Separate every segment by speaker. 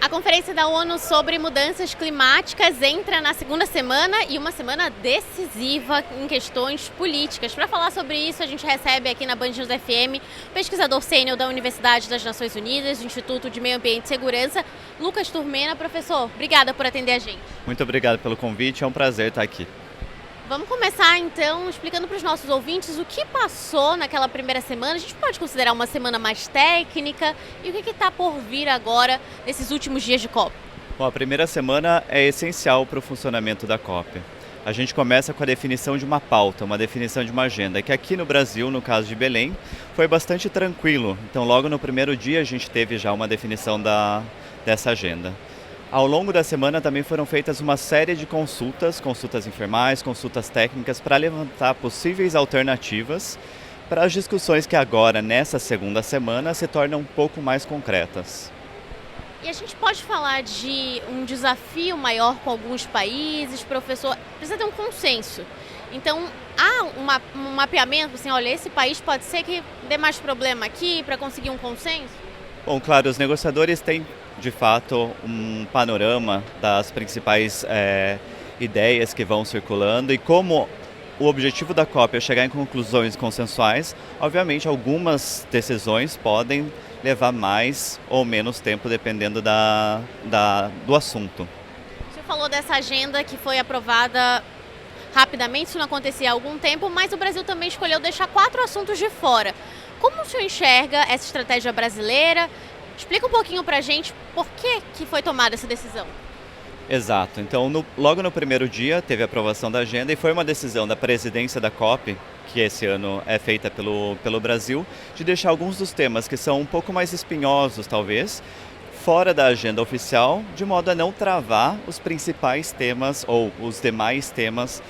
Speaker 1: A Conferência da ONU sobre Mudanças Climáticas entra na segunda semana e uma semana decisiva em questões políticas. Para falar sobre isso, a gente recebe aqui na Band News FM o pesquisador sênior da Universidade das Nações Unidas, do Instituto de Meio Ambiente e Segurança, Lucas Turmena. Professor, obrigada por atender a gente.
Speaker 2: Muito obrigado pelo convite, é um prazer estar aqui.
Speaker 1: Vamos começar então explicando para os nossos ouvintes o que passou naquela primeira semana. A gente pode considerar uma semana mais técnica e o que está por vir agora nesses últimos dias de COP?
Speaker 2: Bom, a primeira semana é essencial para o funcionamento da COP. A gente começa com a definição de uma pauta, uma definição de uma agenda, que aqui no Brasil, no caso de Belém, foi bastante tranquilo. Então logo no primeiro dia a gente teve já uma definição dessa agenda. Ao longo da semana também foram feitas uma série de consultas informais, consultas técnicas, para levantar possíveis alternativas para as discussões que agora, nessa segunda semana, se tornam um pouco mais concretas.
Speaker 1: E a gente pode falar de um desafio maior com alguns países, professor, precisa ter um consenso. Então, há um mapeamento, assim, olha, esse país pode ser que dê mais problema aqui para conseguir um consenso?
Speaker 2: Bom, claro, os negociadores têm, de fato, um panorama das principais ideias que vão circulando e como o objetivo da COP é chegar em conclusões consensuais, obviamente algumas decisões podem levar mais ou menos tempo dependendo do assunto.
Speaker 1: O senhor falou dessa agenda que foi aprovada rapidamente, isso não acontecia há algum tempo, mas o Brasil também escolheu deixar 4 assuntos de fora. Como o senhor enxerga essa estratégia brasileira? Explica um pouquinho pra gente por que foi tomada essa decisão.
Speaker 2: Exato. Então, logo no primeiro dia teve a aprovação da agenda e foi uma decisão da presidência da COP, que esse ano é feita pelo Brasil, de deixar alguns dos temas que são um pouco mais espinhosos, talvez, fora da agenda oficial, de modo a não travar os principais temas ou os demais temas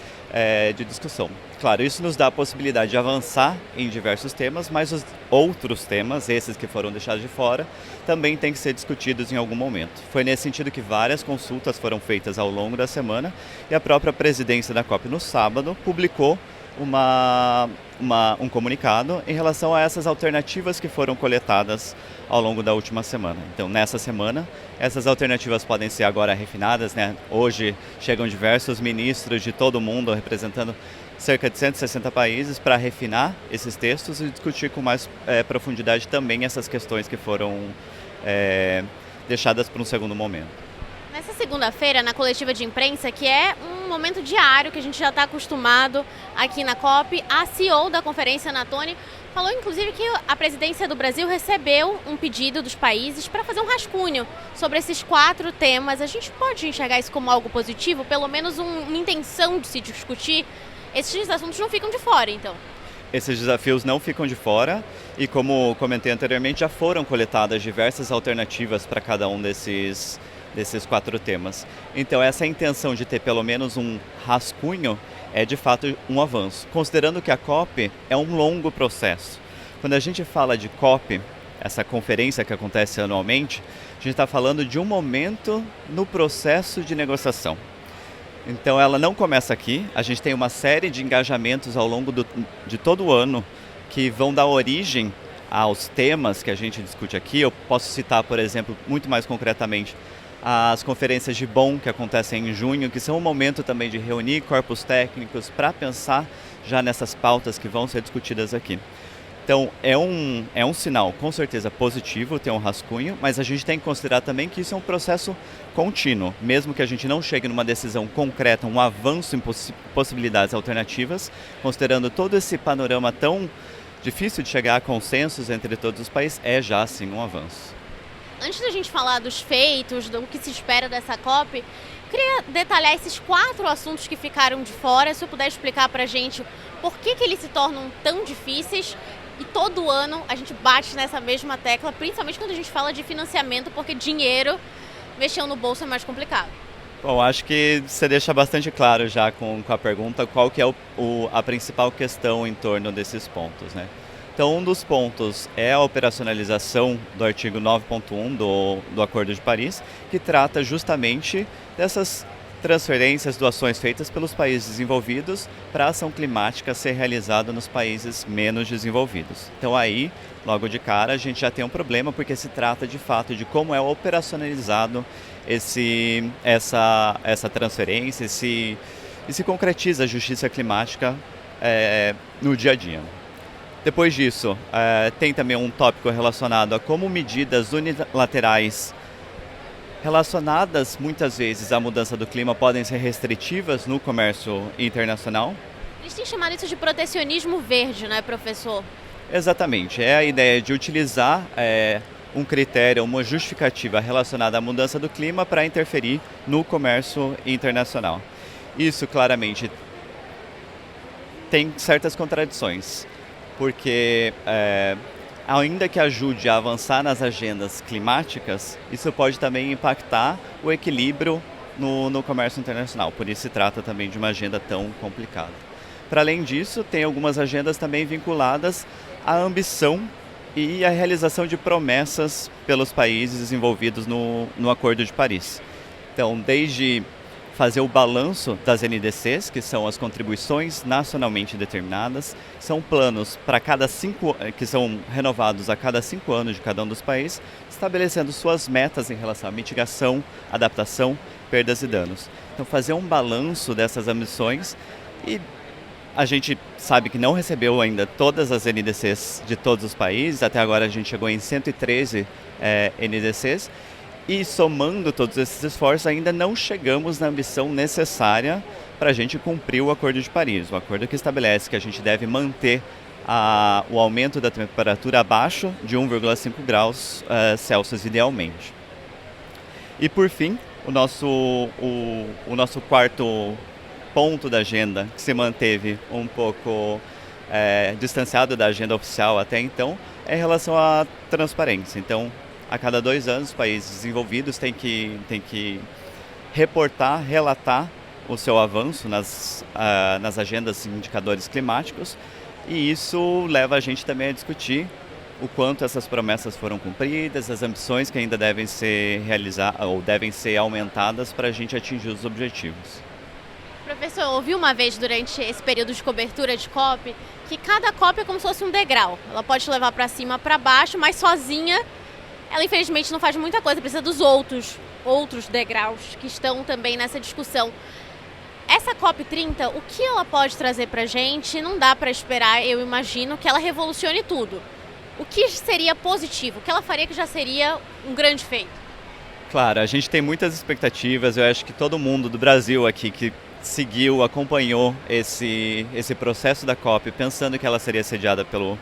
Speaker 2: de discussão. Claro, isso nos dá a possibilidade de avançar em diversos temas, mas os outros temas, esses que foram deixados de fora, também têm que ser discutidos em algum momento. Foi nesse sentido que várias consultas foram feitas ao longo da semana e a própria presidência da COP no sábado publicou um comunicado em relação a essas alternativas que foram coletadas ao longo da última semana. Então, nessa semana, essas alternativas podem ser agora refinadas, né? Hoje chegam diversos ministros de todo o mundo representando cerca de 160 países para refinar esses textos e discutir com mais profundidade também essas questões que foram deixadas para um segundo momento.
Speaker 1: Nessa segunda-feira, na coletiva de imprensa, que é um momento diário que a gente já está acostumado aqui na COP, a CEO da conferência, Ana Toni, falou inclusive que a presidência do Brasil recebeu um pedido dos países para fazer um rascunho sobre esses 4 temas. A gente pode enxergar isso como algo positivo, pelo menos uma intenção de se discutir? Esses assuntos não ficam de fora, então?
Speaker 2: Esses desafios não ficam de fora e, como comentei anteriormente, já foram coletadas diversas alternativas para cada um desses 4 temas. Então, essa intenção de ter pelo menos um rascunho é, de fato, um avanço, considerando que a COP é um longo processo. Quando a gente fala de COP, essa conferência que acontece anualmente, a gente está falando de um momento no processo de negociação. Então, ela não começa aqui, a gente tem uma série de engajamentos ao longo de todo o ano que vão dar origem aos temas que a gente discute aqui. Eu posso citar, por exemplo, muito mais concretamente, as conferências de Bonn, que acontecem em junho, que são um momento também de reunir corpos técnicos para pensar já nessas pautas que vão ser discutidas aqui. Então, é um sinal, com certeza, positivo ter um rascunho, mas a gente tem que considerar também que isso é um processo contínuo. Mesmo que a gente não chegue numa decisão concreta, um avanço em possibilidades alternativas, considerando todo esse panorama tão difícil de chegar a consensos entre todos os países, é já, sim, um avanço.
Speaker 1: Antes da gente falar dos feitos, do que se espera dessa COP, eu queria detalhar esses 4 assuntos que ficaram de fora. Se eu puder explicar para a gente por que eles se tornam tão difíceis. E todo ano a gente bate nessa mesma tecla, principalmente quando a gente fala de financiamento, porque dinheiro, mexendo no bolso, é mais complicado.
Speaker 2: Bom, acho que você deixa bastante claro já com a pergunta qual que é a principal questão em torno desses pontos, né? Então, um dos pontos é a operacionalização do artigo 9.1 do Acordo de Paris, que trata justamente dessas transferências, doações feitas pelos países desenvolvidos para a ação climática ser realizada nos países menos desenvolvidos. Então aí, logo de cara, a gente já tem um problema, porque se trata de fato de como é operacionalizado essa transferência e se concretiza a justiça climática no dia a dia. Depois disso, tem também um tópico relacionado a como medidas unilaterais relacionadas muitas vezes à mudança do clima podem ser restritivas no comércio internacional.
Speaker 1: Eles têm chamado isso de protecionismo verde, né, professor?
Speaker 2: Exatamente, é a ideia de utilizar um critério, uma justificativa relacionada à mudança do clima para interferir no comércio internacional. Isso claramente tem certas contradições, porque ainda que ajude a avançar nas agendas climáticas, isso pode também impactar o equilíbrio no comércio internacional. Por isso se trata também de uma agenda tão complicada. Para além disso, tem algumas agendas também vinculadas à ambição e à realização de promessas pelos países desenvolvidos no Acordo de Paris. Então, desde fazer o balanço das NDCs, que são as contribuições nacionalmente determinadas, são planos que são renovados a cada 5 anos de cada um dos países, estabelecendo suas metas em relação à mitigação, adaptação, perdas e danos. Então, fazer um balanço dessas ambições, e a gente sabe que não recebeu ainda todas as NDCs de todos os países, até agora a gente chegou em 113 NDCs, e somando todos esses esforços, ainda não chegamos na ambição necessária para a gente cumprir o Acordo de Paris. O acordo que estabelece que a gente deve manter o aumento da temperatura abaixo de 1,5 graus Celsius idealmente. E por fim, o nosso quarto ponto da agenda, que se manteve um pouco distanciado da agenda oficial até então, é em relação à transparência. Então, a cada 2 anos, os países desenvolvidos têm que reportar, relatar o seu avanço nas agendas e indicadores climáticos, e isso leva a gente também a discutir o quanto essas promessas foram cumpridas, as ambições que ainda devem ser realizadas ou devem ser aumentadas para a gente atingir os objetivos.
Speaker 1: Professor, eu ouvi uma vez durante esse período de cobertura de COP que cada COP é como se fosse um degrau. Ela pode te levar para cima, para baixo, mas sozinha ela infelizmente não faz muita coisa, precisa dos outros degraus que estão também nessa discussão. Essa COP30, o que ela pode trazer para a gente? Não dá para esperar, eu imagino, que ela revolucione tudo. O que seria positivo? O que ela faria que já seria um grande feito?
Speaker 2: Claro, a gente tem muitas expectativas. Eu acho que todo mundo do Brasil aqui que seguiu, acompanhou esse processo da COP, pensando que ela seria sediada pelo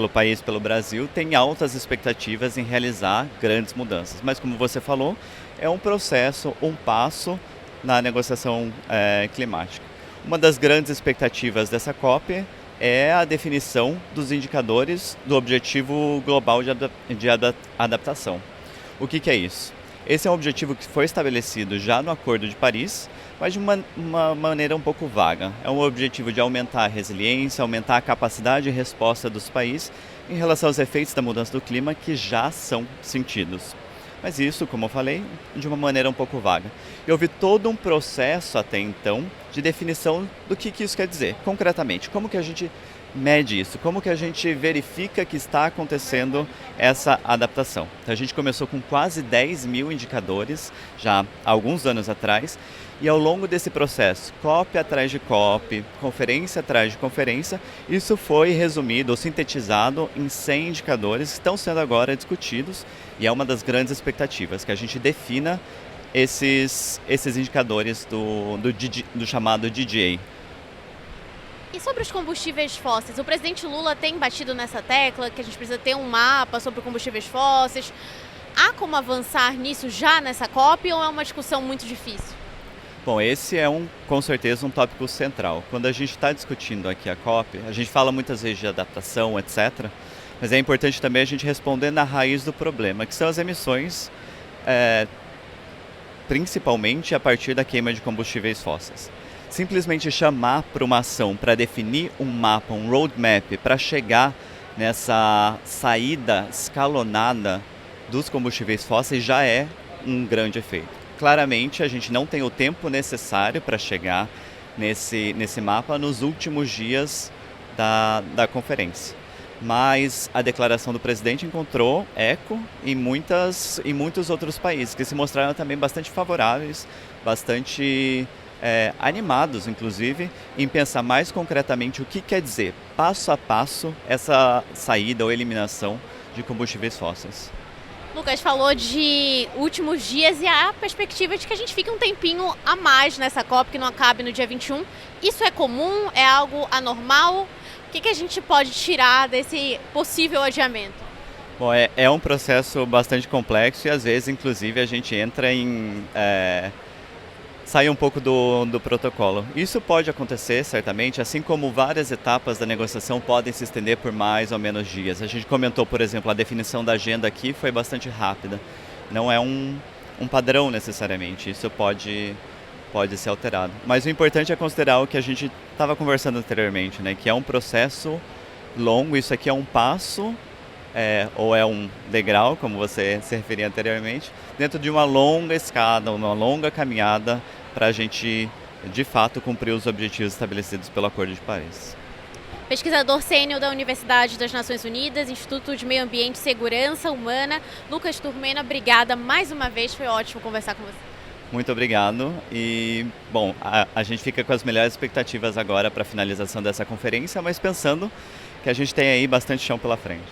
Speaker 2: país, pelo Brasil, tem altas expectativas em realizar grandes mudanças. Mas como você falou, é um processo, um passo na negociação climática. Uma das grandes expectativas dessa COP é a definição dos indicadores do Objetivo Global de Adaptação. O que é isso? Esse é um objetivo que foi estabelecido já no Acordo de Paris, mas de uma maneira um pouco vaga. É um objetivo de aumentar a resiliência, aumentar a capacidade de resposta dos países em relação aos efeitos da mudança do clima que já são sentidos. Mas isso, como eu falei, de uma maneira um pouco vaga. E houve todo um processo até então de definição do que isso quer dizer, concretamente. Como que a gente mede isso? Como que a gente verifica que está acontecendo essa adaptação? Então, a gente começou com quase 10 mil indicadores, já há alguns anos atrás, e ao longo desse processo, COP atrás de COP, conferência atrás de conferência, isso foi resumido ou sintetizado em 100 indicadores que estão sendo agora discutidos, e é uma das grandes expectativas, que a gente defina esses indicadores do chamado DDA.
Speaker 1: E sobre os combustíveis fósseis, o presidente Lula tem batido nessa tecla que a gente precisa ter um mapa sobre combustíveis fósseis. Há como avançar nisso já nessa COP ou é uma discussão muito difícil?
Speaker 2: Bom, esse é com certeza um tópico central. Quando a gente está discutindo aqui a COP, a gente fala muitas vezes de adaptação, etc. Mas é importante também a gente responder na raiz do problema, que são as emissões, principalmente a partir da queima de combustíveis fósseis. Simplesmente chamar para uma ação, para definir um mapa, um roadmap, para chegar nessa saída escalonada dos combustíveis fósseis já é um grande efeito. claramente a gente não tem o tempo necessário para chegar nesse mapa nos últimos dias da conferência. Mas a declaração do presidente encontrou eco em muitos outros países, que se mostraram também bastante favoráveis, bastante animados, inclusive, em pensar mais concretamente o que quer dizer, passo a passo, essa saída ou eliminação de combustíveis fósseis.
Speaker 1: Lucas falou de últimos dias e a perspectiva de que a gente fique um tempinho a mais nessa COP, que não acabe no dia 21. Isso é comum? É algo anormal? O que a gente pode tirar desse possível adiamento?
Speaker 2: Bom, é um processo bastante complexo e às vezes, inclusive, a gente entra em... sai um pouco do protocolo. Isso pode acontecer, certamente, assim como várias etapas da negociação podem se estender por mais ou menos dias. A gente comentou, por exemplo, a definição da agenda aqui foi bastante rápida. Não é um padrão necessariamente, isso pode ser alterado. Mas o importante é considerar o que a gente estava conversando anteriormente, né? Que é um processo longo, isso aqui é um passo, ou é um degrau, como você se referia anteriormente, dentro de uma longa escada, uma longa caminhada para a gente, de fato, cumprir os objetivos estabelecidos pelo Acordo de Paris.
Speaker 1: Pesquisador sênior da Universidade das Nações Unidas, Instituto de Meio Ambiente e Segurança Humana, Lucas Turmena, obrigada mais uma vez, foi ótimo conversar com você.
Speaker 2: Muito obrigado e, bom, a gente fica com as melhores expectativas agora para a finalização dessa conferência, mas pensando que a gente tem aí bastante chão pela frente.